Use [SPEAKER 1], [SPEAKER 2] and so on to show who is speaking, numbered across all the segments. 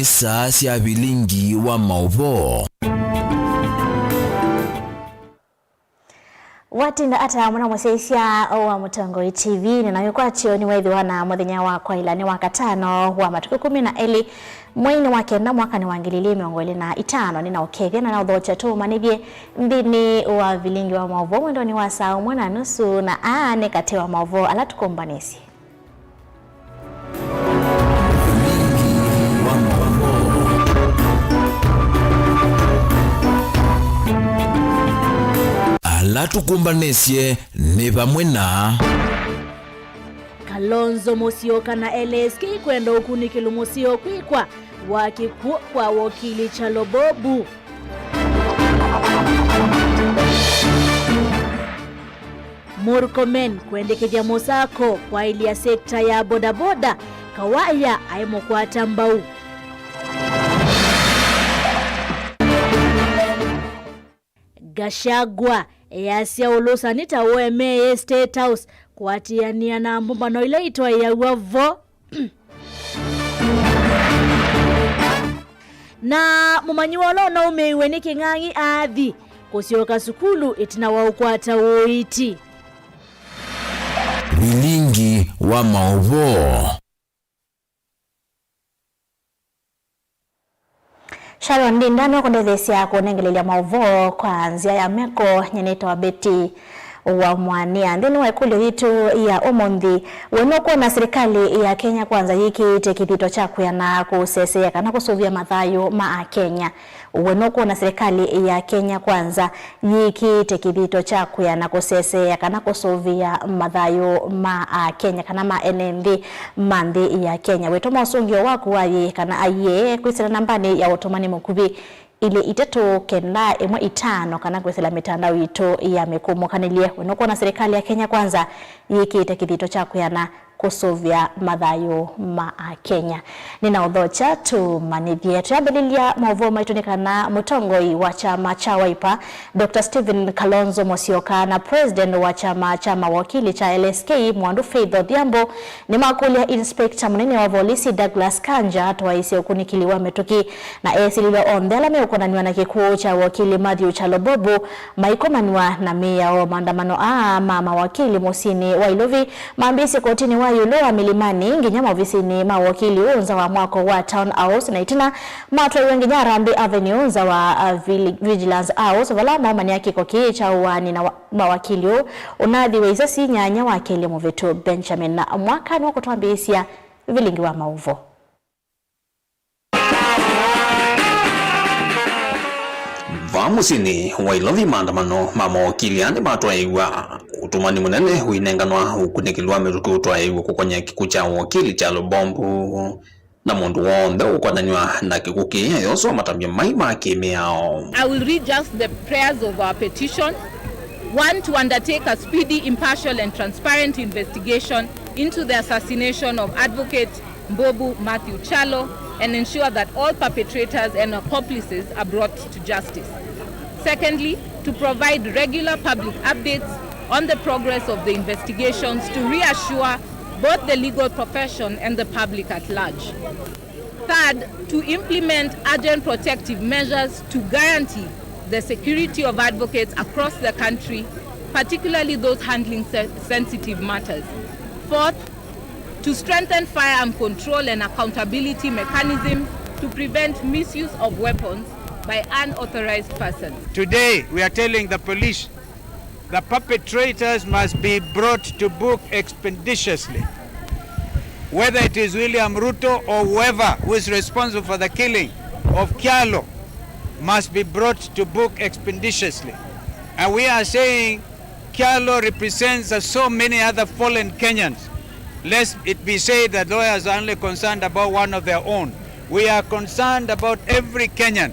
[SPEAKER 1] nisa cia bilingi wa mauvo.
[SPEAKER 2] Watinda ata mwana museisia wa Mutongoi TV ninayokwatio ni wethi wana muthenya wa kwa ilani wa katano wa matuku 12 mwini wa kenda mwaka ni wangilili miongoli na itano nina ukethia na udhocha tu manivye mbini wa vilingi wa mauvo mwendo ni wa saa 1:30 na aane kate wa mauvo ala tukombanesi.
[SPEAKER 1] La tukumbanesye ni pamwe na
[SPEAKER 3] Kalonzo Musyoka na LSK kwenda ukunikilo Musyoka kwikwa wakikuwa kwa wakili Chalobobu. Murkomen kuendekithia Mosako kwa ili ya sekta ya bodaboda kawaya aimo kwa tambau. Gachagua yasia ulusanita OMA State House kuatiania na mbumbano ile itwa ya wavo. Na mumanyiwa lono umeiwe ni King'ang'i athi Kusyoka sukulu itina wa ukwata uiti.
[SPEAKER 1] bilingi wa mauvo.
[SPEAKER 2] Sharon Ndindano kundethesia kunengelelea mauvo kwa nzia ya meko nyeneta wa beti wa mwania. Ndini wa ikulu hitu ya Omondi wenokuwa na serikali ya Kenya kwanza hiki tekithito chakuya na kusesea kana kusuvia mathayo maa Kenya. Wenokuwa na serikali ya Kenya kwanza hiki tekithito chakuya na kusesea kana kusuvia mathayo maa Kenya kana ma NND mandi ya Kenya. Wetoma usungio waku waye kana aye kwisira nambani ya otomani mukubi ile iteto kenda emwe itano kana kwesela mitandao ito ya mekumo kanilie wenokuwa na serikali ya Kenya kwanza yiki tekithito chakuya kusovya mathayo ma Kenya. Nina udhocha tu manithie tuyambelilia mauvo maitunikana mutongoi wa chama cha Wiper Dr. Stephen Kalonzo Musyoka na president wa chama cha mawakili cha LSK Mwandu Faith Odhiambo ni makulia inspector mnene wa polisi Douglas Kanja atwaisi ukunikiliwa metuki na esililo ondela meukonaniwa na kikuu cha wakili Matthew Chalobobu maikomaniwa na meya wa maandamano mama wakili Musini Wailovi maambisi kotini wa yulo wa milimani nginyama ofisini mawakili unza wa mwako wa Town House na itina matwa wenginya Rambi Avenue unza wa Vigilance House vala maomani yake kwa kicha uwani na mawakili unadhi weizasi nyanya wakili Muvetu Benjamin na mwaka ni wakutuambisia vilingi wa mauvo.
[SPEAKER 4] Vamusini Wailovi maandamano mama wakili ande matwaiwa utumani munene huinenganwa ukunikilwa meruki utwaiwa kukonya kikucha wakili Chalobobu na mundu wonde ukwananywa na kikuki yoso matambia maima kemeao.
[SPEAKER 5] I will read just the prayers of our petition. One, to undertake a speedy, impartial and transparent investigation into the assassination of Advocate Mbobu Matthew Chalo and ensure that all perpetrators and accomplices are brought to justice. Secondly, to provide regular public updates on the progress of the investigations to reassure both the legal profession and the public at large. Third, to implement urgent protective measures to guarantee the security of advocates across the country, particularly those handling sensitive matters. Fourth, to strengthen firearm control and accountability mechanisms to prevent misuse of weapons by unauthorized persons.
[SPEAKER 6] Today, we are telling the police the perpetrators must be brought to book expeditiously. Whether it is William Ruto or whoever who is responsible for the killing of Kyalo must be brought to book expeditiously. And we are saying Kyalo represents so many other fallen Kenyans. Lest it be said that lawyers are only concerned about one of their own. We are concerned about every Kenyan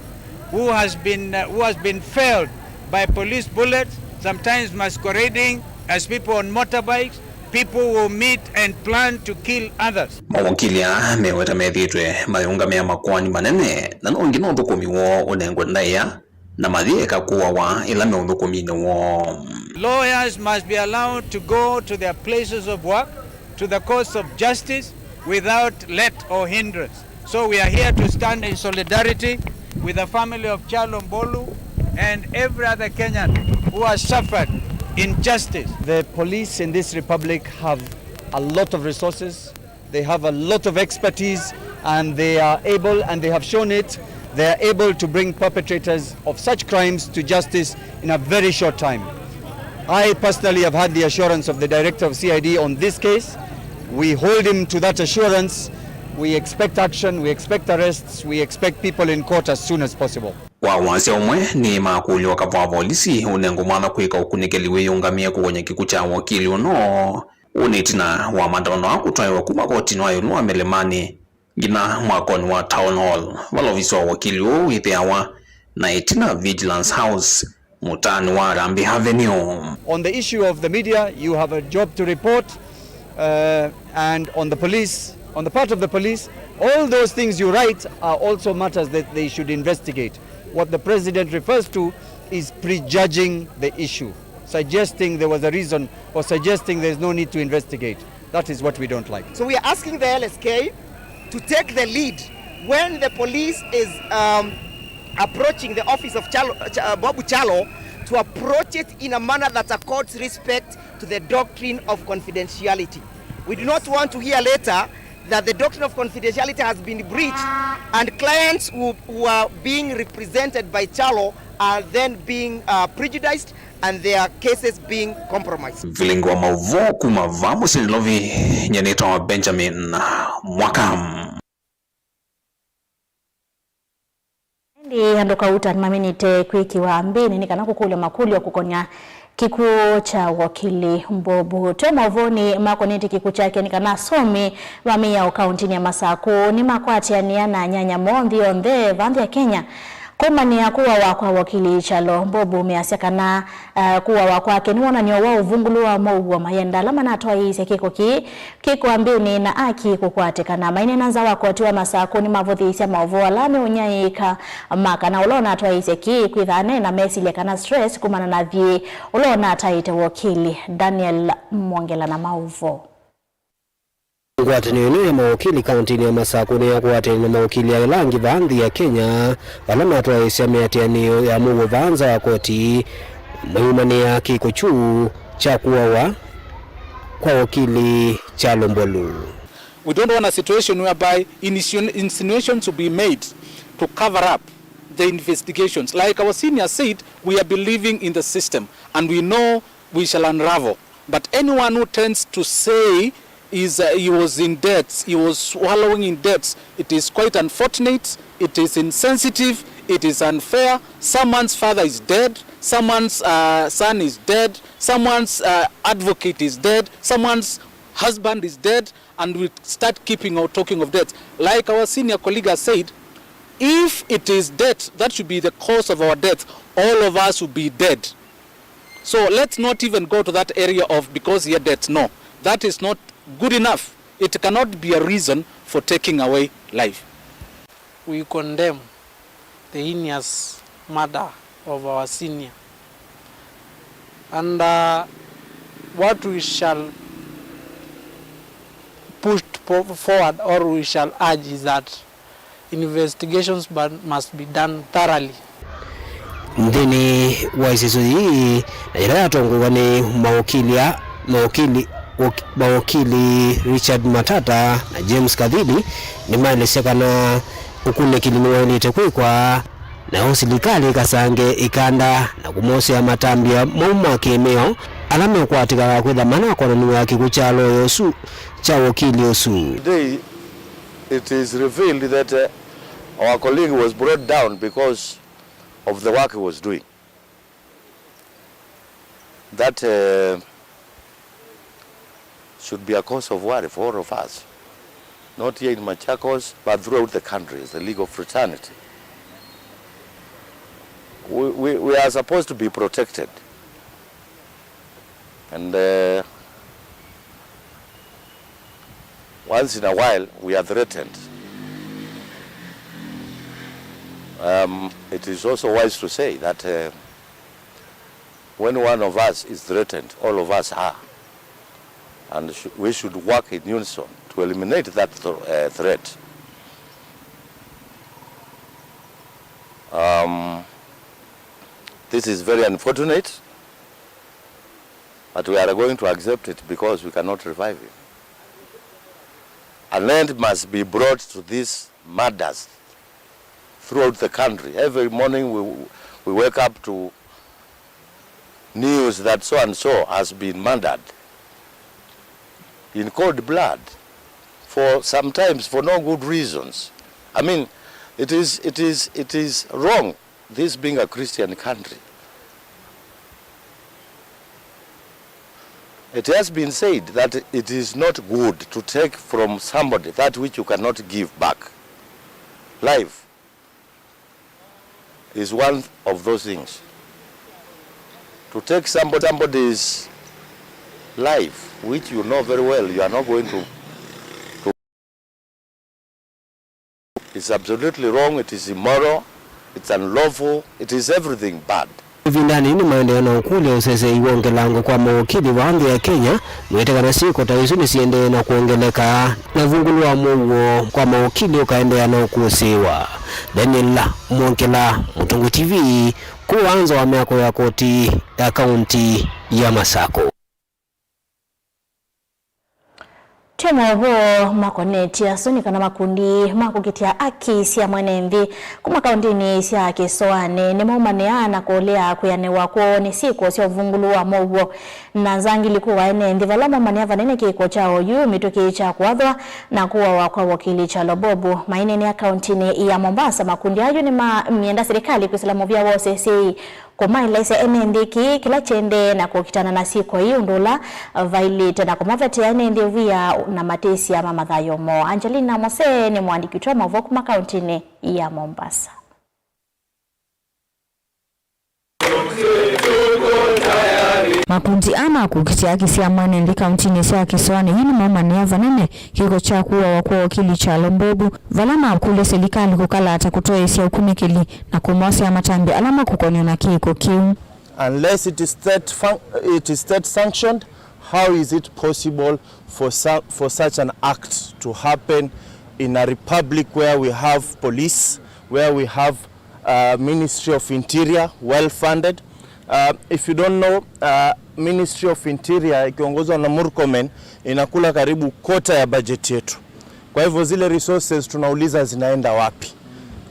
[SPEAKER 6] who has been failed by police bullets, sometimes masquerading as people on motorbikes, people who meet and plan to kill others.
[SPEAKER 4] Mawakili meweta methitwe mayunga mea makwani manene na nongino ndukumi wo unengwe ndaya na mathieka kuwa wa ila ndukumi wo.
[SPEAKER 6] Lawyers must be allowed to go to their places of work, to the courts of justice without let or hindrance. So we are here to stand in solidarity with the family of Chalo Mbolu and every other Kenyan who has suffered injustice.
[SPEAKER 7] The police in this republic have a lot of resources, they have a lot of expertise, and they are able, and they have shown it, they are able to bring perpetrators of such crimes to justice in a very short time. I personally have had the assurance of the Director of CID on this case. We hold him to that assurance. We expect action, we expect arrests, we expect people in court as soon as possible.
[SPEAKER 4] Wawansi omwe ni makuli wakavwa polisi unengumana kuika ukunikeliwe yungamia kwenye kikucha wakili uno unitina wa maandamano akutwaiwa kumakoti nwayo amelemani gina mwakoni wa town hall walovisi wa wakili uitheawa na itina vigilance house mutani wa Rambi Avenue.
[SPEAKER 7] On the issue of the media, you have a job to report, and on the police, on the part of the police, all those things you write are also matters that they should investigate. What the president refers to is prejudging the issue, suggesting there was a reason or suggesting there's no need to investigate. That is what we don't like.
[SPEAKER 8] So we are asking the LSK to take the lead when the police is approaching the office of Bobu Chalo, to approach it in a manner that accords respect to the doctrine of confidentiality. We do not want to hear later that the doctrine of confidentiality has been breached and clients who are being represented by Chalo are then being prejudiced and their cases being compromised.
[SPEAKER 4] Vilingwa mauvo kumavamu sinilovi nyenito wa Benjamin Mwakam.
[SPEAKER 2] Ndi handoka uta maminite kwiki wa mbini nikana kukule makuli wa kukonya kiku cha wakili Mbobu. Tuema uvoni makoniti kiku chake nikana somi wamia ukaunti ya Masaku ni makwati ya niana nyanya mondi onde vandi ya Kenya. Kuma ni ya kuwa wakwa wakili Chalo Mbobu umeasiakana kuwa wakwake ni wana nyowa uvungulu wa mogu wa mayenda lama natoa hii kiko ambini na aki kukwatikana maine nanza wakwati wa Masaku ni mavodhi isi ya maovu alame unyaika maka na ulona atoa hii kuidhane na mesili kana stress kumana na vie ulona ataite wakili Daniel Mwangela na mauvo.
[SPEAKER 9] Ngwatani ya mawakili kaunti ya Masaku ni ya kuwatani na mawakili ya langi baadhi ya Kenya walama atoa hisi ya miatiani ya mugo vaanza wa koti mayumani ya kikuchu cha kuwawa kwa wakili Chalo Mbolu.
[SPEAKER 10] We don't want a situation whereby insinuations will be made to cover up the investigations. Like our senior said, we are believing in the system and we know we shall unravel. But anyone who tends to say he was in debts, he was swallowing in debts, it is quite unfortunate, it is insensitive, it is unfair. Someone's father is dead, someone's son is dead, someone's advocate is dead, someone's husband is dead, and we start keeping or talking of debt. Like our senior colleague has said, if it is debt, that should be the cause of our death, all of us would be dead. So let's not even go to that area of because he had debt. No, that is not good enough. It cannot be a reason for taking away life.
[SPEAKER 11] We condemn the heinous murder of our senior. And what we shall push forward or we shall urge is that investigations must be done thoroughly.
[SPEAKER 9] Ndini waisisu hii na jiraya tongu wani mawakili Richard Matata na James Kadhidi ni maeleseka na ukune kilimuwa itekwikwa na usilikali kasange ikanda na kumosi ya matambi ya mauma kiemeo alame kwa atika kweda mana kwa nanuwa kikuchalo yosu cha wakili yosu.
[SPEAKER 12] Today it is revealed that our colleague was brought down because of the work he was doing. That should be a cause of worry for all of us, not here in Machakos, but throughout the country, as a legal fraternity. We are supposed to be protected. And once in a while, we are threatened. It is also wise to say that when one of us is threatened, all of us are. And we should work in unison to eliminate that threat. This is very unfortunate, but we are going to accept it because we cannot revive him. An end must be brought to these murders throughout the country. Every morning we wake up to news that so and so has been murdered in cold blood, for sometimes for no good reasons. I mean, it is wrong, this being a Christian country. It has been said that it is not good to take from somebody that which you cannot give back. Life is one of those things. To take somebody's life, which you know very well you are not going to. It's absolutely wrong, it is immoral, it's unlawful, it is everything bad.
[SPEAKER 9] Vindani ni maendeleo kule usese iwonge lango kwa mawakili wangi ya Kenya mwetekana siku taisu nisiende na kuongeleka na vungulu wa mungu kwa mawakili ukaendea na ukusiwa. Daniel Mwongela, Mutungu TV, kuanza wa miako ya koti ya kaunti ya Masako.
[SPEAKER 2] Temo ho makoneti asoni kana makundi makugitia aki sia mwenembi kuma kaundini sia kesoane ne maumaneana kolea kuyanewa ko ni siko sia vungulu wa mowo na zangi likuwa ene ndivala mamania vanene kiko chao yu mitoke cha kuadhwa na kuwa wakwa wakili cha Lobobu maine ni accountini ya Mombasa. Makundi hayo ni mienda serikali kusalamu vya wose sei kwa ilaise enendiki kila chende na kukitana na siko hiyo ndola vailite na kumavete ya enende vya na matesi ya mama Dhayomo. Angelina Mose ni mwandiki wa Mavoku makauntini ya Mombasa.
[SPEAKER 13] Makundi ama kukitia kisia mwane ndi kauntini sia kiswani hini mama ni vanene kiko cha kuwa wakua wakili cha Lobobu valama kule serikali kukala ata kutoa isia ukunikili na kumwasi ya matambi alama kukonyo na kiko kiu.
[SPEAKER 14] Unless it is state sanctioned, how is it possible for such an act to happen in a republic where we have police, where we have Ministry of Interior well funded? If you don't know, Ministry of Interior ikiongozwa na Murkomen inakula karibu kota ya budget yetu. Kwa hivyo zile resources tunauliza zinaenda wapi?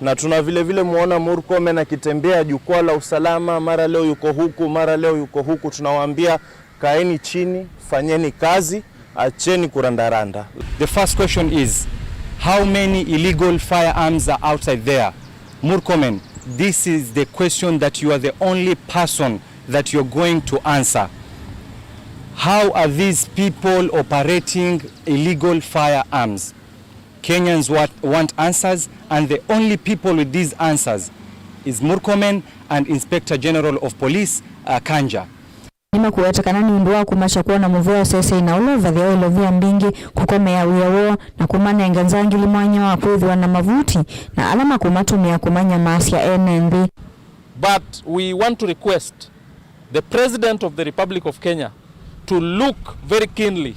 [SPEAKER 14] Na tuna vile vile muona Murkomen akitembea jukwaa la usalama, mara leo yuko huku, mara leo yuko huku. Tunawaambia kaeni chini, fanyeni kazi, acheni kurandaranda.
[SPEAKER 15] The first question is, how many illegal firearms are outside there? Murkomen, this is the question that you are the only person that you're going to answer. How are these people operating illegal firearms? Kenyans want answers, and the only people with these answers is Murkomen and Inspector General of Police, Kanja.
[SPEAKER 13] Nima kuwatakana ni unduwa kumasha kuwa na muveo sese inaulova the oil vya mbingi kukome ya uyawo na kumana enganzangi limanya wa kuhidhwa na mavuti na alama kumatumia kumanya maasi ya NNB.
[SPEAKER 10] But we want to request the President of the Republic of Kenya to look very keenly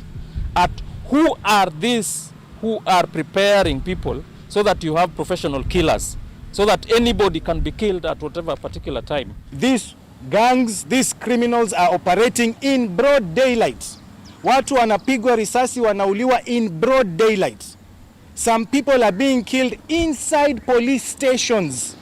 [SPEAKER 10] at who are these who are preparing people so that you have professional killers, so that anybody can be killed at whatever particular time.
[SPEAKER 14] These gangs, these criminals are operating in broad daylight. Watu wanapigwa risasi, wanauliwa in broad daylight. Some people are being killed inside police stations.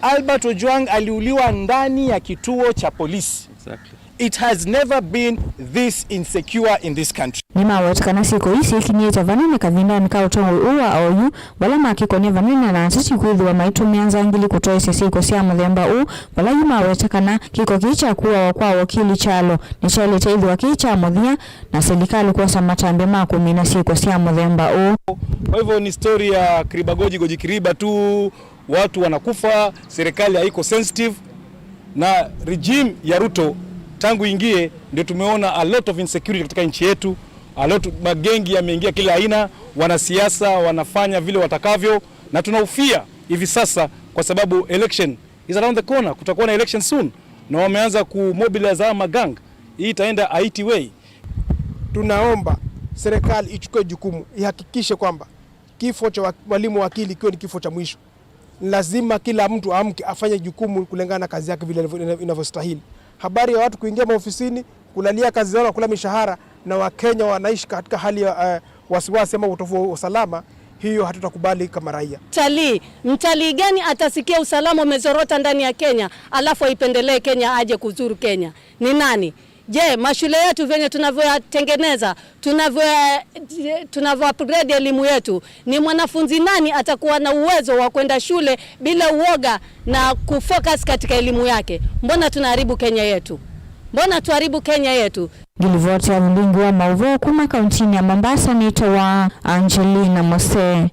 [SPEAKER 14] Albert Ojwang aliuliwa ndani ya kituo cha polisi.
[SPEAKER 10] Exactly.
[SPEAKER 14] It has never been this insecure in this country.
[SPEAKER 13] Nima watakana siko isi kinyeta vanene kavinda nikao tongo uwa au wala makikone vanene na antiti kuidhuwa maitu mianza angili kutoa isi siko siya mudhemba wala yuma watakana kiko kicha kuwa wakua wakili chalo nishale taidhuwa kicha mudhia na serikali kwa samatambe mako mina siko siya mudhemba
[SPEAKER 14] Kwa hivyo ni story ya goji kiriba tu, watu wanakufa, serikali haiko sensitive, na regime ya Ruto tangu ingie ndio tumeona a lot of insecurity katika nchi yetu. A lot magengi yameingia kila aina, wanasiasa wanafanya vile watakavyo, na tunahofia hivi sasa kwa sababu election is around the corner, kutakuwa na election soon, na wameanza kumobilize magang. Hii itaenda Haiti way.
[SPEAKER 16] Tunaomba serikali ichukue jukumu, ihakikishe kwamba kifo cha walimu wakili kiwe ni kifo cha mwisho. lazima kila mtu amke afanye jukumu kulingana na kazi yake vile inavyostahili. Habari ya watu kuingia maofisini, kulalia kazi zao na kula mishahara na Wakenya wanaishi katika hali ya wasiwasi ama utovu wa usalama, hiyo hatutakubali kama raia.
[SPEAKER 17] Mtalii gani atasikia usalama umezorota ndani ya Kenya alafu aipendelee Kenya aje kuzuru Kenya? Ni nani? Je, mashule yetu venye tunavyotengeneza, tunavyo upgrade elimu yetu, ni mwanafunzi nani atakuwa na uwezo wa kwenda shule bila uoga na kufocus katika elimu yake? Mbona tunaharibu Kenya yetu? Mbona tuharibu Kenya yetu?
[SPEAKER 13] Gilivoti ya mlingi wa Mauvo kuma kauntini ya Mombasa nito wa Angelina Mose.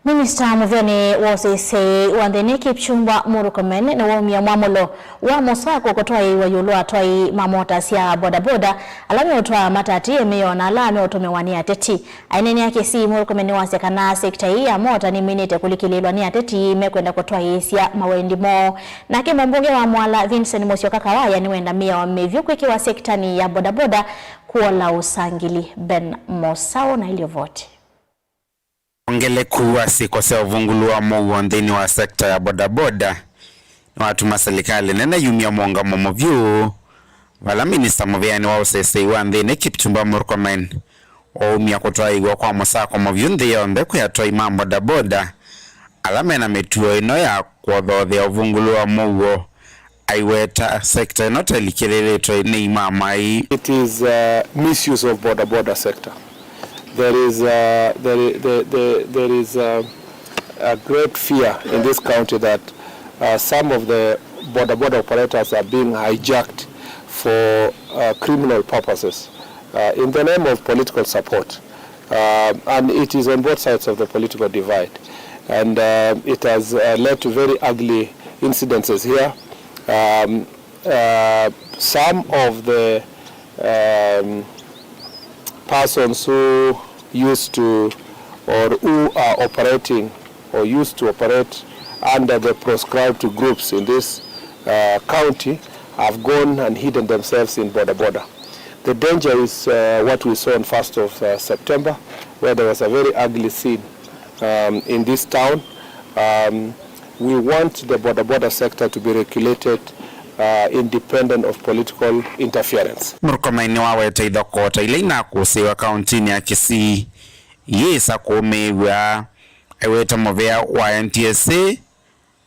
[SPEAKER 2] Minister Muvyoni wosese wandene Kipchumba Murkomen na waumia mwamulo wa Mosako kutoi wa yulu atoi mamota siya boda alame utoa matati emeo na alame utomewania teti. Aineni yake si Murkomen waseka na sekta hii ya mota ni minite kulikililwa ni ateti mekwenda kutoi siya mawendi mo. Na kima mbunge wa Mwala Vincent Musyoka Kawaya ni wenda mia wa mevyuku ikiwa sekta ni ya boda kuola usangili Ben Mosao na ilio vote.
[SPEAKER 18] Ongele kuwa sikosea uvungulua mogo ndini wa sekta ya bodaboda na watu masalikali nena yumia mwonga momovyu wala minista Muvyani wa usese wa ndini Kipchumba Murkomen waumia kutoa igwa kwa Mosako movyu ndi yonde kuyatoa imam bodaboda alamena metuo ino ya kwa dhodhi ya uvungulua mogo aiweta sekta ino telikilele to ni imamai.
[SPEAKER 19] It is misuse of bodaboda sector. There is a great fear in this county that some of the boda operators are being hijacked for criminal purposes in the name of political support, and it is on both sides of the political divide, and it has led to very ugly incidences here. Some of the persons who used to or who are operating or used to operate under the proscribed groups in this county have gone and hidden themselves in boda. The danger is what we saw on 1st of September, where there was a very ugly scene in this town. We want the boda sector to be regulated independent of political interference.
[SPEAKER 18] Murkomen wawete idokota ile ina kusiwa kauntini ya Kisii yesa kumewa eweta movea wa NTSA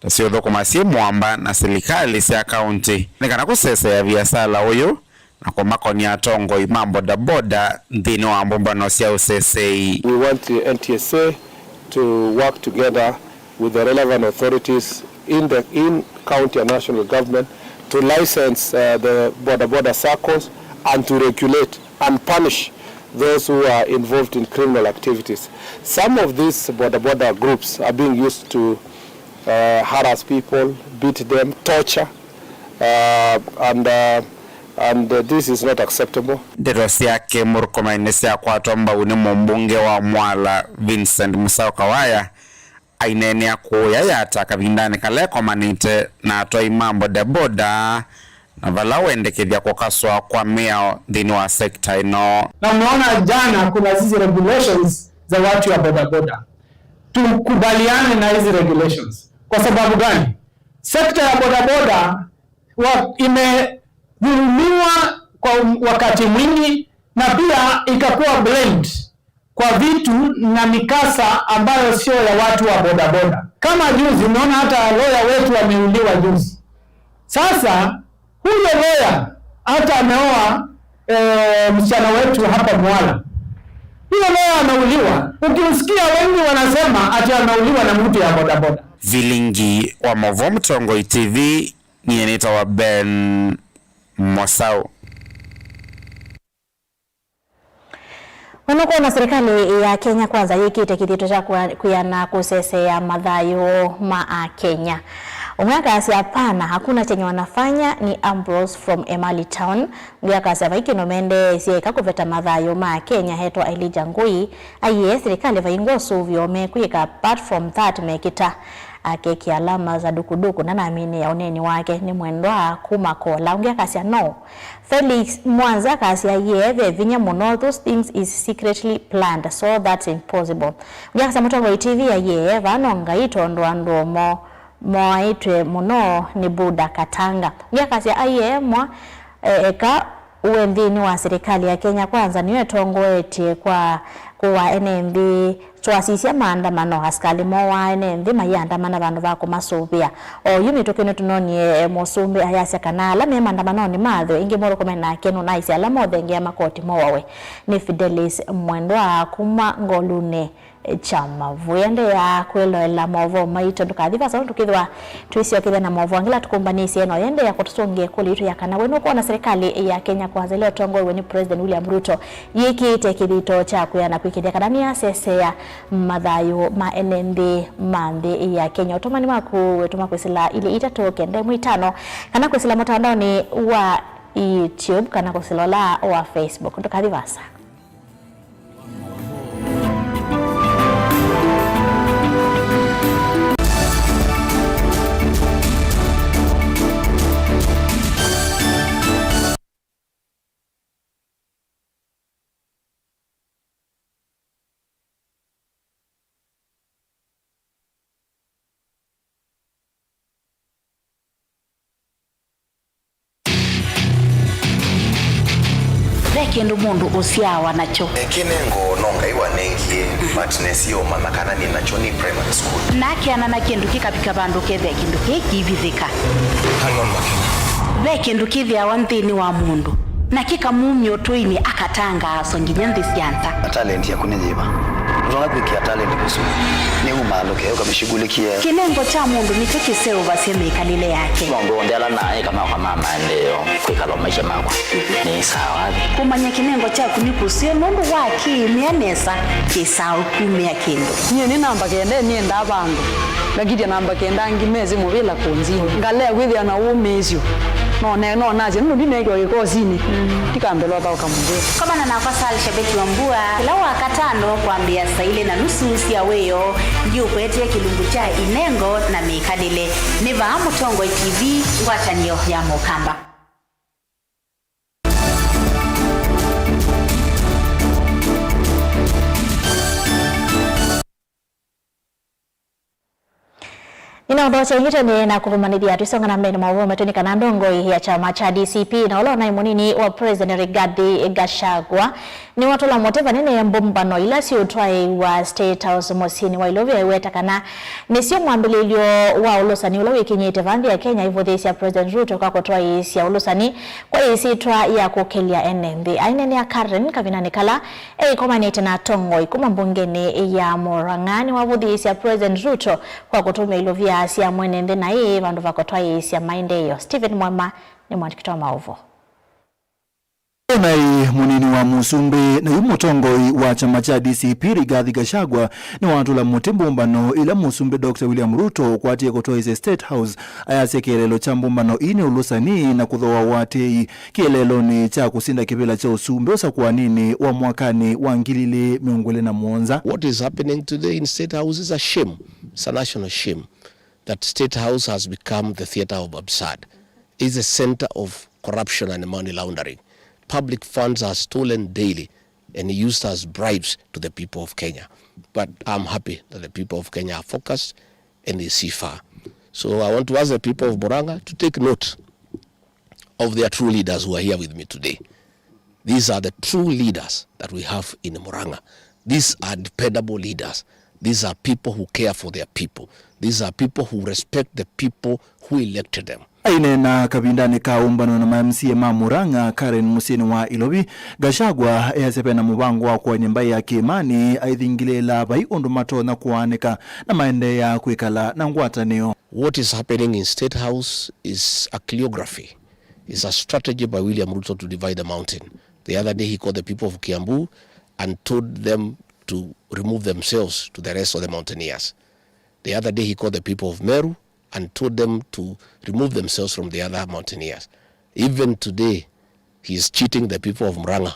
[SPEAKER 18] tasio dokumasi mwamba na serikali sia kaunti nikana kusesa ya biashara huyo na kwa makoni ya tongo imam boda ndini wa mbombano sia usesei.
[SPEAKER 19] We want the NTSA to work together with the relevant authorities in county and national government to license the boda circles and to regulate and punish those who are involved in criminal activities. Some of these boda groups are being used to harass people, beat them, torture, and this is not acceptable.
[SPEAKER 18] Derosi yake Murkomen sia kwa tomba uni mbunge wa Mwala Vincent Musyoka Kawaya ainene ya kuya yata kabindani kale kwa manite na atoi mambo boda na vala wendekithia kukaswa kwa mea ndini wa sekta ino.
[SPEAKER 20] Na mnaona jana kuna hizi regulations za watu wa boda. Tukubaliane na hizi regulations. Kwa sababu gani? Sekta ya boda imedhulumiwa kwa wakati mwingi na pia ikakuwa blend kwa vitu na mikasa ambayo sio ya watu wa boda. Kama juzi unaona hata lawyer wetu ameuliwa juzi. Sasa huyo lawyer hata ameoa msichana wetu hapa Mwala. Huyo lawyer ameuliwa. Ukisikia wengi wanasema ati ameuliwa na mtu ya boda.
[SPEAKER 18] Vilingi wa Mauvo Mtongoi TV ni eneta wa Ben Mosao.
[SPEAKER 2] Unakuwa na serikali ya Kenya kwanza yikite kitito cha kuyana kusese ya madhayo maa Kenya. Umwaka asia pana hakuna chenye wanafanya ni Ambrose from Emali Town. Umwaka asia vaiki nomende siya ikakuveta madhayo maa Kenya heto Elijah Ngui. Aye serikali vaingosu vyome kuika apart from that mekita. akeki alama za dukuduku na naamini ya uneni wake ni mwendwa kumakola ungia kasia no Felix Mwanza kasia yeve vinya muno those things is secretly planned so that's impossible ungia kasia Mutongo TV ya yeve anonga itondo andomo moaitwe muno ni Buda Katanga ungia kasia aye mwa eka uendini wa serikali ya Kenya kwanza niwe tongoetie kwa NMB twasisia maandamano askali mowa NMB mayandamana bandu bako masubia o yumi tokene tunonie mosumbi ayasya kanala me maandamano ni madho ingi moro komena kenu naisi ala modenge ya makoti mowawe ni Fidelis Mwendwa kuma ngolune chama vuyende ya kwelo la movo maito tukadhiva sababu tukidwa tuisio kile na movo angila tukumbanisi eno yende ya kutusonge kuli itu ya kana wenu kwa na serikali ya Kenya kwanza leo tongo weni President William Ruto yiki tekidito cha kuyana kuikidia kadania sese ya madhayo ma NMB mande ya Kenya otomani maku tumakwesila ili itatoke ndemu itano kana kwesila mtandao ni wa YouTube kana kwesilola wa Facebook tukadhivasa
[SPEAKER 21] kendo mundu usiawa nacho
[SPEAKER 22] kinengo nonga iwanengie matness yo manakana ni nacho ni primary school
[SPEAKER 21] nakiana na kendo kikapika bandu kethe kendo kikivithika
[SPEAKER 22] hangon makina
[SPEAKER 21] ve kendo kithia wanthini wa mundu na kikamumyo toini akatanga songinya ndisianta
[SPEAKER 22] talent ya kunenyiba uzonga kuikia talent kusu ni umalo ke ukabishughulikia
[SPEAKER 21] kinengo cha mundu ni kiseo baseme kalile yake
[SPEAKER 22] mundu ndela naye kama kwa mama ndio kwikalo maisha mako ni sawa
[SPEAKER 21] kumanya kinengo cha kunikusie mundu waki mianesa kisao kumia kendo
[SPEAKER 23] niye ni namba kende ni enda bandu ngagidia namba kenda ngimeze mubila konzi ngale gwithia na umezio no naje no ndinege ykozini tikambelwa ba ukambe
[SPEAKER 21] kama na nafasi shabiki wa mbua kila wakatano kuambia saile na nusu ya weyo ndio kwetie kilungu cha inengo na mikadile neva Mutongo TV ngwachanio ya Mukamba.
[SPEAKER 2] Inaondoa ngitene na kurumanithia tusonga na mbele mawo metoni kana ndongo ya chama cha DCP na wala na imunini wa President Rigathi Gachagua ni watu la moteva nene ya mbombano ila si utwae wa State House mosini wa ilovya weta kana nisio mwambililio wa ulosani ula wiki nyete vandi ya Kenya hivyo thesi ya President Ruto kwa kutoa isi ya ulosani kwa isi itwa ya kukelia NMB ainene ya Karen kavinani kala komanete na tongo ikuma mbungeni ya Murang'ani wa isi ya President Ruto kwa kutumia ilovya asia mwenende na hii vandu vakotoa isi ya maendeleo. Stephen Mwema ni mwandikitua maovo.
[SPEAKER 24] Nai munini wa Musumbi na Mutongoi wa chama cha DCP Rigathi Gachagua ni watu la mutimbumbano ila Musumbi Dr. William Ruto kwatie kutoa ise State House ayase kielelo cha mbumbano ini ulusani na kuthoa watei kielelo ni cha kusinda kipela cha usumbi osa kwa nini wa mwakani wa ngilile miongole na muonza.
[SPEAKER 25] What is happening today in State House is a shame. It's a national shame that State House has become the theater of absurd. It's a center of corruption and money laundering. Public funds are stolen daily and used as bribes to the people of Kenya. But I'm happy that the people of Kenya are focused and they see far. So I want to ask the people of Murang'a to take note of their true leaders who are here with me today. These are the true leaders that we have in Murang'a. These are dependable leaders. These are people who care for their people. These are people who respect the people who elected them.
[SPEAKER 24] Aine na kabindani kaumbano na MCA ma Murang'a Karen Musini wa Ilobi Gachagua yasepe na mubango wa kwa nyemba ya Kimani aithingilela bai ondumato na kuaneka na maende ya kuikala na ngwataneo.
[SPEAKER 25] What is happening in State House is a choreography. It's a strategy by William Ruto to divide the mountain. The other day he called the people of Kiambu and told them to remove themselves to the rest of the mountaineers. The other day he called the people of Meru and told them to remove themselves from the other mountaineers. Even today, he is cheating the people of Murang'a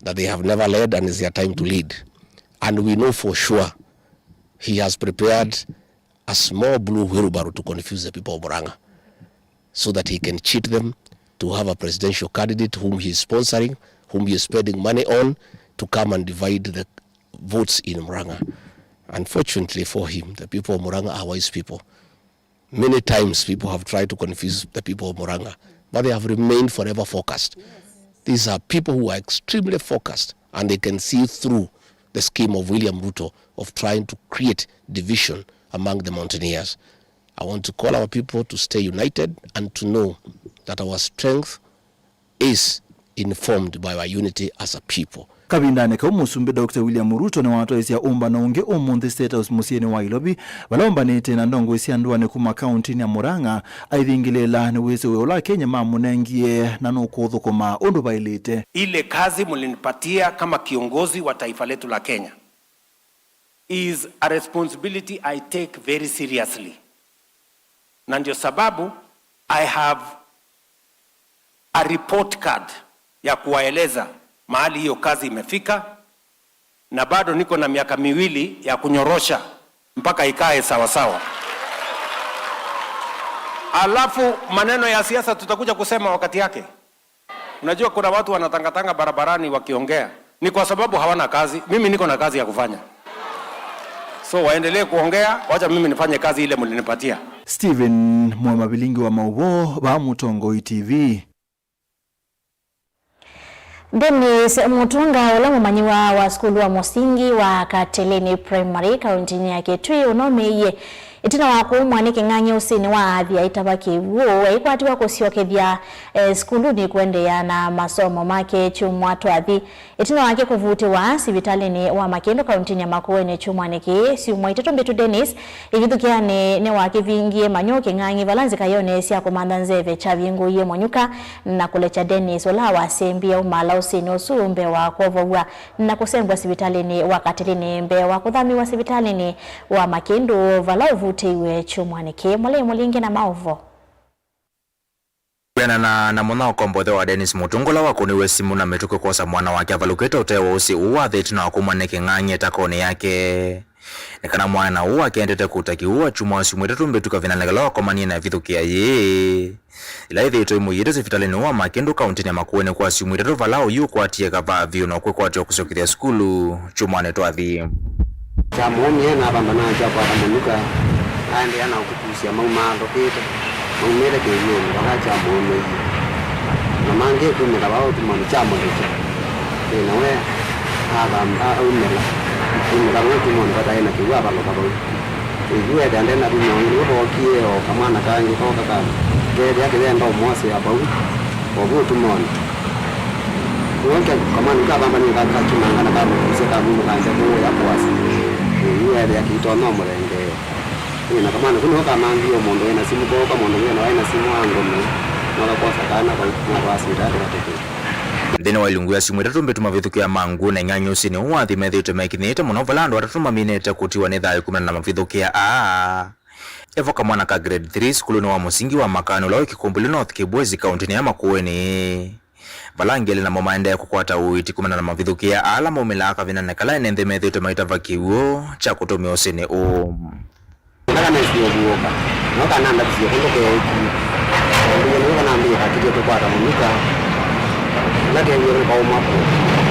[SPEAKER 25] that they have never led and it's their time to lead. And we know for sure he has prepared a small blue wheelbarrow to confuse the people of Murang'a, so that he can cheat them to have a presidential candidate whom he is sponsoring, whom he is spending money on, to come and divide the votes in Murang'a. Unfortunately for him, the people of Murang'a are wise people. Many times people have tried to confuse the people of Murang'a, but they have remained forever focused. Yes. These are people who are extremely focused, and they can see through the scheme of William Ruto of trying to create division among the mountaineers. I want to call our people to stay united and to know that our strength is informed by our unity as a people.
[SPEAKER 24] Kabindane ka Musumbi Dr. William Ruto ne watu isia umba na unge omonde State House musieni wa Ilobi balomba nete na ndongo isia nduane kuma county ni ya Murang'a aithingilela ni wese weola Kenya mamunengie na nukudhu kuma ondo bailete.
[SPEAKER 1] Ile kazi mulinipatia kama kiongozi wa taifa letu la Kenya is a responsibility I take very seriously. Na ndio sababu I have a report card ya kuwaeleza mahali hiyo kazi imefika, na bado niko na miaka 2 ya kunyorosha mpaka ikae sawa sawa. Alafu maneno ya siasa tutakuja kusema wakati yake. Unajua kuna watu wanatangatanga barabarani wakiongea, ni kwa sababu hawana kazi. Mimi niko na kazi ya kufanya, so waendelee kuongea, wacha mimi nifanye kazi ile mlinipatia.
[SPEAKER 24] Steven Mwamabilingi wa Mauvo ba Mutongo TV.
[SPEAKER 2] Dennis Mutunga ula mumanyiwa wa skulu wa musingi wa Kateleni Primary kaunti ya Kitui unomeye itina wako mwanike ng'anyi usini wa athia itabaki uo ikwatiwa kusiokethia skulu ni kuendelea na masomo make chumwatu athi itina wake kuvuti wa sibitalini wa Makendo kaunti ya Makueni chumwanike siumwa itetombetu Dennis igithukia ne wake vingie manyoke ng'anyi valanzi kayone sia komanda nzeve chavingu ye monyuka na kulecha Dennis ula wasembia umala usini usumbe wa kuovowa na kusembwa sibitalini wa Kateleni mbe wa kuthami wa sibitalini wa Makendo vala iwe chumwanike mole mulinge na maovo
[SPEAKER 3] na mwana okombothe wa Dennis Mutungola wakoniwe simu na metuko kosa mwana wake avaluketa utewa usi uwa theti na wakumwanike ng'ang'e takone yake nekana mwana uwa kiendete kutakiuwa chumwa simu tumbetuka vinanegala wakomanie na vithukia ye ila ithi ito imu yete sifitalini uwa Makendo kaunti ya Makueni kwa simu itetu valao yu kwa atie kavaa vio na kwe kwa atio kusokithia skulu chumwane tuathi
[SPEAKER 5] Chamuoni na bambana kwa kamunuka ande ana ukupusia maumando kete maumere keyo na chamuoni na mange kumela bao tumani chamuoni na we aba umela kumela we tumoni bata ina kiwa balo balo iwe dande na tumoni wo kieo kama na kangi toka kama kete yake ndo mwasi ya bau obu tumoni kuonke kama nika bamba ni kaka kimanga na kama kuseka mungu kanza mungu ya kwasi iwe ya kitono murenge ina kama na kuno kama ndio mondo ina simu kwa mondo ina ina simu wangu na kwa sakana kwa kwasi dada watoto
[SPEAKER 3] Ndene wa ilungu ya simu itatumbetu mavithuku ya mangu na ng'anyi usini uwathi methite mekinite muno valando watatuma minete kutiwa ni thayu 10 na mavithuku ya evoka mwana ka grade 3 skulu wa musingi wa Makano lao Kikumbuli North Kibwezi kaunti ya Makueni balangele na mamaende ya kukwata uiti 10 na mavithuku ya ala mumilaka vinanekala enende methite maitava kiuo cha kutumia usini
[SPEAKER 5] Ndaka na sio buoka. Noka nanda sio kondo ke uki. Ndio ndio na mbia hakije to kwa tamunika. Lake yeye kwa mapo.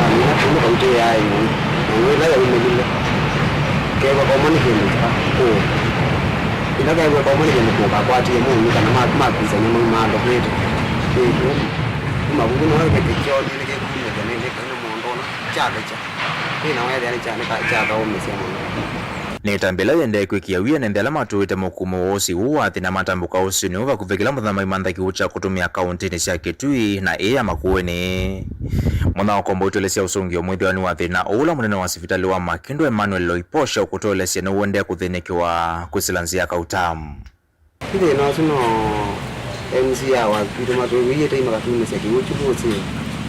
[SPEAKER 5] Amina tumo kwa ute ya hiyo. Ndio la ya ile. Kwa mani kile ko. Inaka ya kwa mani kile kwa ati yeye nika na ma kuza nyama mando kwetu. Ndio. Kuma kungu na ke kio ni ke kuja ni kana mondona. Chale cha. Ina wewe yani cha nika cha kwa umesema.
[SPEAKER 3] Nitambela yende kwikia wia nendela matuite mukumu wosi uwathi na matambuka usini uva kuvekila muthama imanthaki ucha kutumia akaunti cia Kitui na ya Makueni mwana wakomboitwelesia usungio mwithiwani wa thina ula munene wa sivitali wa Makendo Emmanuel Loiposha ukutolesya na uende kuthinikiwa kwisilanzia kautamu
[SPEAKER 5] ile no sino MC ya wa kitu matuwie tema katumisa kiuchu bosi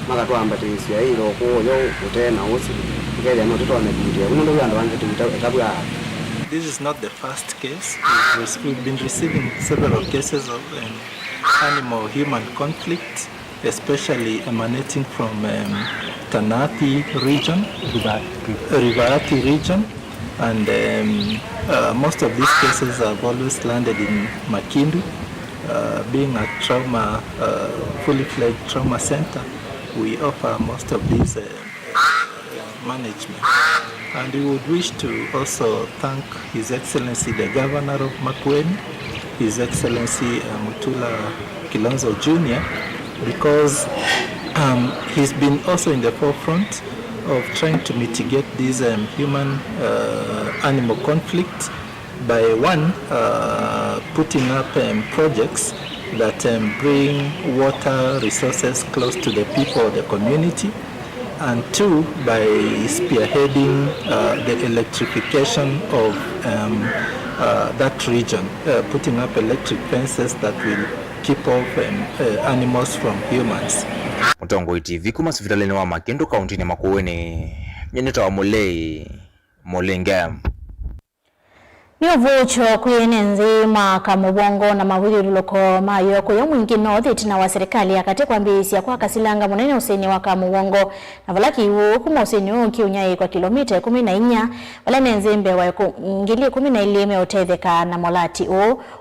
[SPEAKER 5] makatwambatisia ilo kuyo utena wosi kile no tuto anabidia uno ndo ando wanze tutabu ya.
[SPEAKER 6] This is not the first case. We've been receiving several cases of animal-human conflict, especially emanating from Tanathi region, Rivayati region, and most of these cases have always landed in Makindu. Being a trauma, fully fledged trauma center, we offer most of these management. And we would wish to also thank His Excellency the Governor of Makueni, His Excellency Mutula Kilonzo Jr., because he's been also in the forefront of trying to mitigate these human-animal conflict by putting up projects that bring water resources close to the people of the community, and 2, by spearheading the electrification of that region, putting up electric fences that will keep off animals from humans.
[SPEAKER 3] Mutongoi TV kuma sifitaleni wa Makindu kaunti ni Makueni, nyeneta wa Molenga.
[SPEAKER 2] Ni uvucho kuyenenzi mwaka mubongo na mawili luloko mayo kuyo mwingi north na wa serikali yakati kwa mbisi ya kwa kasilanga munene useni waka mubongo na valaki iwu kuma useni huu kiunyai kwa kilomita 14 wala nenzimbe wa ngili 12 utetheka na molati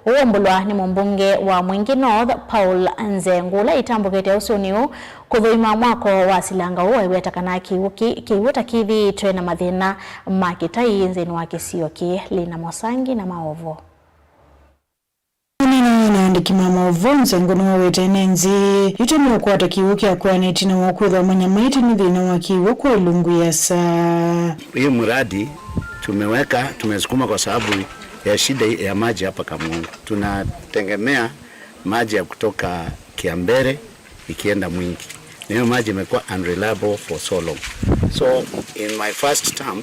[SPEAKER 2] uombulwa ni mbunge wa mwingi north Paul Nzengula itambukete usoni huu kuthuima mwako wa silanga uwa iwetakana kiwuta kithi itwe na mathina makitai nzeni wa kisioki Lina Mosangi na maovo.
[SPEAKER 4] Nina naandiki maovo Nzenguna wawete nenzi yutamiro kuwata kiwuki ya kuwa netina wakuwa manyamaiti ni dhina wakiwa kwa ilungu ya saa.
[SPEAKER 7] Hii muradi tumesukuma kwa sababu ya shida ya maji hapa Kamungu. Tunategemea maji ya kutoka Kiambere ikienda Mwingi. Hiyo maji imekuwa unreliable for so long. So in my first term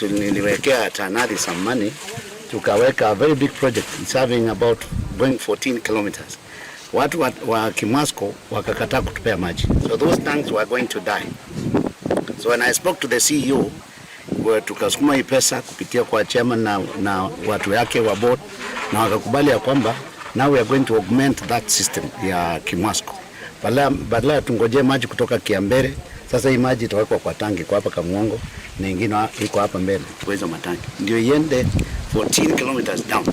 [SPEAKER 7] niliwekea TANARI some money, tukaweka a very big project. It's having about going 14 kilometers. Watu wa Kimwasko wakakataa kutupea maji. So those tanks were going to die. So when I spoke to the CEO, tukasukuma hii pesa kupitia kwa chairman na watu yake wa board, na wakakubali ya kwamba now we are going to augment that system ya Kimwasko. Badala tungoje maji kutoka Kiambere, sasa hii maji itawekwa kwa tangi kwa hapa Kamuongo na nyingine iko hapa mbele kwa hizo matangi. Ndio iende 14 kilometers down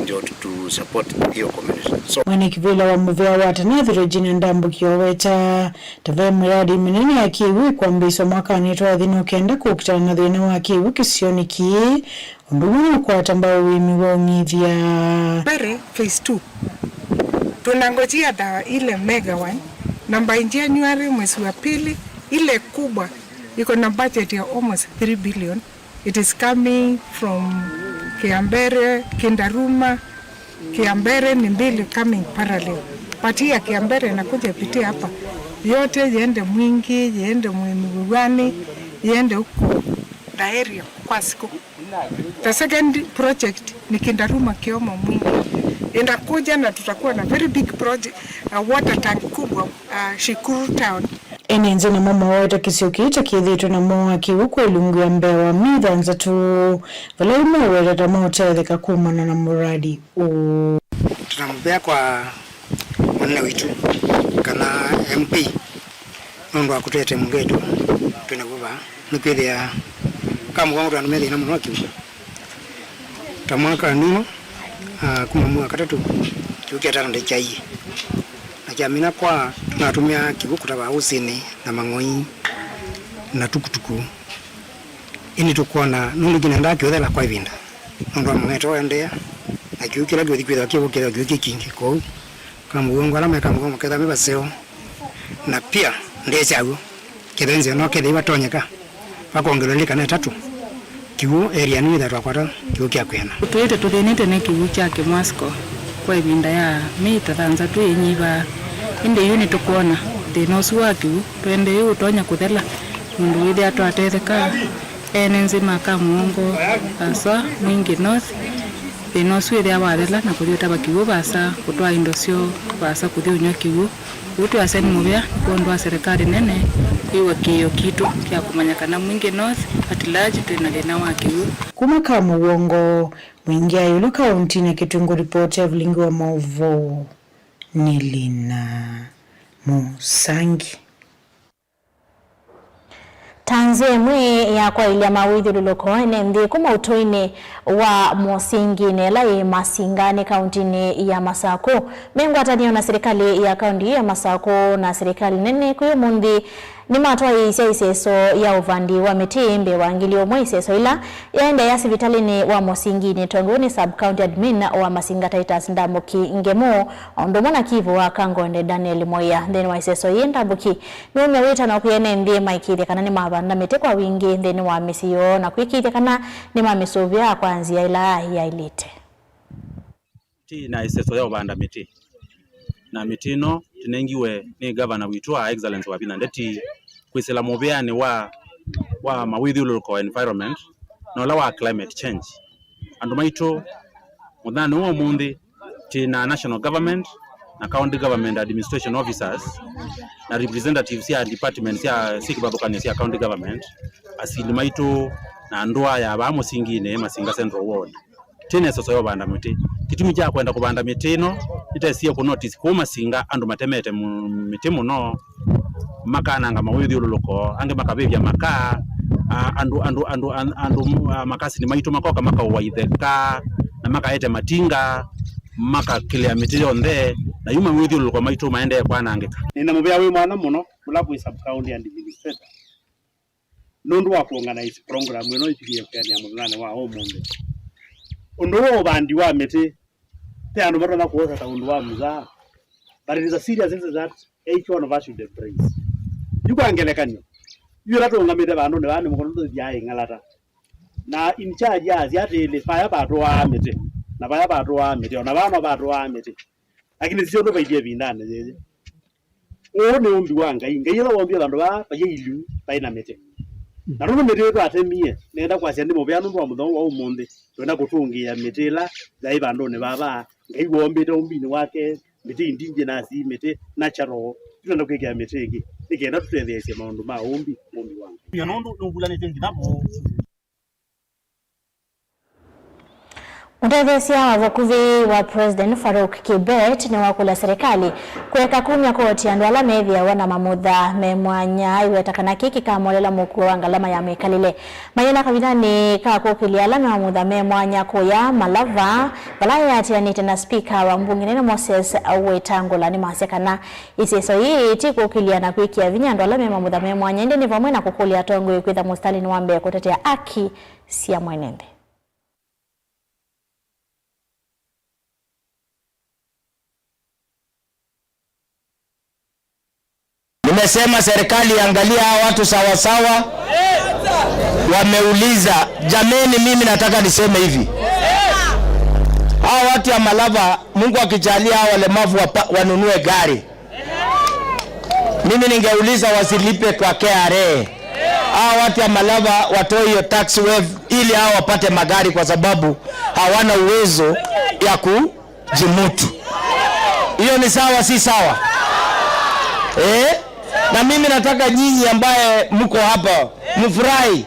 [SPEAKER 7] ndio to support hiyo community. So
[SPEAKER 4] Mwana kivila wa muvea wata nathiro jina ndambu kioweta tavaya mradi minene ya kiwi kwa mbiso mwaka nito adhino kenda kukitana na dhina wa kiwi kisioni kie undumuna kwa tambao wimi waungithia
[SPEAKER 8] Bere phase 2 tunangojea dawa ile mega 1 namba January mwezi wa pili, ile kubwa iko na budget ya almost 3 billion. It is coming from Kiambere, Kindaruma. Kiambere ni mbili coming parallel. Pati ya Kiambere inakuja pitia hapa. Yote yende Mwingi, yende Mwimugani, yende huko Daerio kwa siku. The second project ni Kindaruma Kiomo Mwingi. Inakuja na tutakuwa na very big project, water tank kubwa Shikuru town.
[SPEAKER 4] Enenze na mama waweta kisioki ita kithito na mwa kiwuko ilungu ya Mbewa mithanza tu vala imeweta tamotetheka kumana na muradi
[SPEAKER 11] tunamubea kwa mwana witu kana MP nundu wa kutete mungetu tunavuva nukwithia Kamugongo twanumethi na muno kiwuko tamwaka nino kuma mwaka 3 tukiatana ndechai na kiamina kwa tunatumia kibuku taba usini na mang'oi na tukutuku ini tukona nundu gina ndaki othela kwa ivinda nundu amweto endea na kiukira gyo thikwitha kibukira gyo kingi ko Kamugongo ala meka Kamugongo ketha mibaseo na pia ndechagu kithenze no kethe ibatonyeka bakongeleleka na 3 kiwu area ni thatwa kwata kiwu kya kwena
[SPEAKER 12] tuite tuthinite ne kiwu kya Kimwasko kwa ivinda ya mita thanza tu inyiva inde yuni tukuona thina ucio wa kiwu twende yu tonya kuthela mundu withi atwatetheka ene nzima Kamugongo asa Mwingi North thina ucio thia wathela na kuthiuta bakiwu basa kutwa indo cio basa kuthiunywa kiwu utu aseni mubya kondu wa serikali nene iwa kiyo kitu kya kumanyakana Mwingi North at large twina thina wa kiwu
[SPEAKER 4] kuma Kamugongo mwingi ayulu kaunti na Kitungu report ya Vlingi wa maovo ni Lina Mosangi.
[SPEAKER 2] Tanzania mwe ya kwa ilia mawidhi luloko ndi kuma utoine wa Mosingine lai Masingani kauntini ya Masako. Mengu ataniyo na serikali ya kaunti ya Masako na serikali nene kuyo mundi ni matwa iseso ya uvandi wa mitimbe wa ngilio mwe iseso ila yaenda ya sivitali ni wa Mosingine tongoni sub-county admin wa Masinga Titus Ndamuki Ngemo ondomona Kivu wa Kangonde Daniel Moya then wa iseso yenda buki nume wita na kuyene ndiye maikide kana ni mabanda mete kwa wingi then wa misiyo na kuikide kana ni mamisovya kwanzia ila ya ilite
[SPEAKER 9] ti na iseso ya ubanda miti na mitino tinengiwe ni governor witwa excellence wa binandeti kwisela mobeane wa mawidhi uloko environment no la wa climate change andumaito mudhani wo mundi tina national government na county government administration officers na representatives ya departments ya sikibabukani ya county government asilimaito na ndoa ya ba Mosingine Masinga Central Ward tine soso yo banda miti kitumi cha kwenda kubanda mitino itaisiye ku notice ko Masinga andu matemete mitimu no makana nga mawidhi ululuko ange makabebya maka andu makasi ni maito makoka maka waitheka na maka ete matinga maka kile mitio nde na yuma mawidhi ululuko maito maende kwa nangeka
[SPEAKER 10] nina mubya we mwana muno mulabu sub county administrator nundu wa kuorganize program ino ipigie kani ya mwana wa omunde undu wo bandi wa miti te andu barona kuosa ta undu wa muza but it is a serious thing that each one of us should embrace yukangelekanya yurato ngamide bandu ne bani mukono bya ingalata na in charge ya ati ile fire bado wa miti na baya bado wa miti na bana bado wa miti lakini sio ndo baidie bindane zeze one umbi wanga ingayela wambia bandu ba bayilu baina miti na runo miti to atemie nenda kwa sende mobya ndo wa mudho wa umunde twenda kutungia mitila zai bandu ne baba ngaiwombite umbini wake miti indinje nasi miti natural twenda kwekea miti iki ikenda tutethese maundu ma umbi wangu ya nondo nubulane nginapo
[SPEAKER 2] Mtethesia wa vakuvi wa President Farouk Kibet ni wakula serikali kuweka kumya koti andu ala methia wana mamutha memwanya iwetakana kiki kamolela muku wa ngalama ya mekalile mayena kavitani kakukili ala mamutha memwanya kuya malava balaya atianite na speaker wa mbunge nene Moses Wetangula ni masekana iseso hii tikukilia na kuikia vinyando ala mamutha memwanya indi ni vamwe na kukulia tongo kwitha mustalini wambe kutetea aki sia mwenende.
[SPEAKER 14] Nimesema serikali angalia hawa watu sawa sawa. Wameuliza, jameni mimi nataka niseme hivi. Hawa watu ya Malava, Mungu akijalia hawa walemavu wanunue gari. Mimi ningeuliza wasilipe kwa KRA. Hawa watu ya Malava watoe hiyo tax wave ili hawa wapate magari kwa sababu hawana uwezo ya kujimutu. Hiyo ni sawa si sawa? Na mimi nataka nyinyi ambaye mko hapa mfurahi.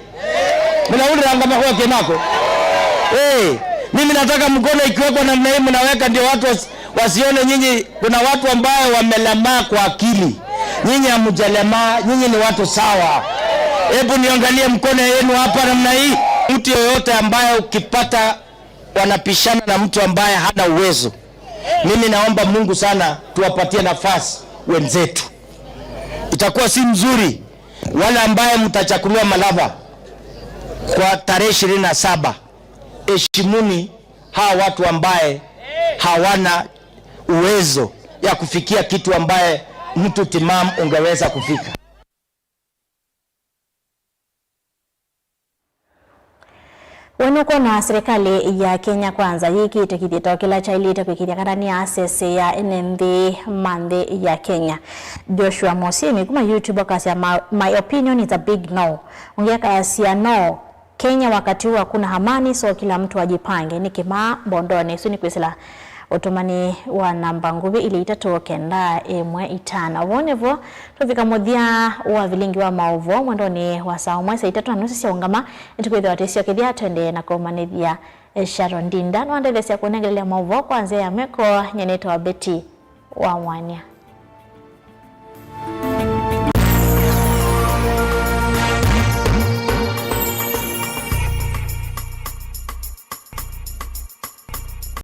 [SPEAKER 14] Mnaulira ngama kwa kenako. Mimi nataka mkono ikiweko namna hii mnaweka ndio watu wasione nyinyi kuna watu ambao wamelemaa kwa akili. Nyinyi hamjalemaa, nyinyi ni watu sawa. Hebu niangalie mkono yenu hapa namna hii. Mtu yoyote ambaye ukipata wanapishana na mtu ambaye hana uwezo. Mimi naomba Mungu sana tuwapatie nafasi wenzetu. Itakuwa si mzuri wale ambaye mtachakuliwa Malava kwa tarehe 27. Heshimuni hawa watu ambaye hawana uwezo ya kufikia kitu ambaye mtu timamu ungeweza kufika.
[SPEAKER 2] Wanuko na serikali ya Kenya Kwanza hiki itekithito kila cha ilite kwikiria karani access ya NMB mande ya Kenya. Joshua Mosimi kuma YouTube akasya my opinion is a big no. Ongeka asia no. Kenya wakati huu hakuna amani so kila mtu ajipange ni kima bondone suni kwisila otomani wa namba nguvi ili itatu kenda emwe itana wonevo tufika modhia wa vilingi wa maovo mwendoni wa saa umwe saa itatu na nusu sia ungama nitukwithia watesio kithia tuende na kumanithia Sharon Dinda nwandethesia kunengelea maovo kwanzia ya meko nyeneto wa Beti wa Mwania.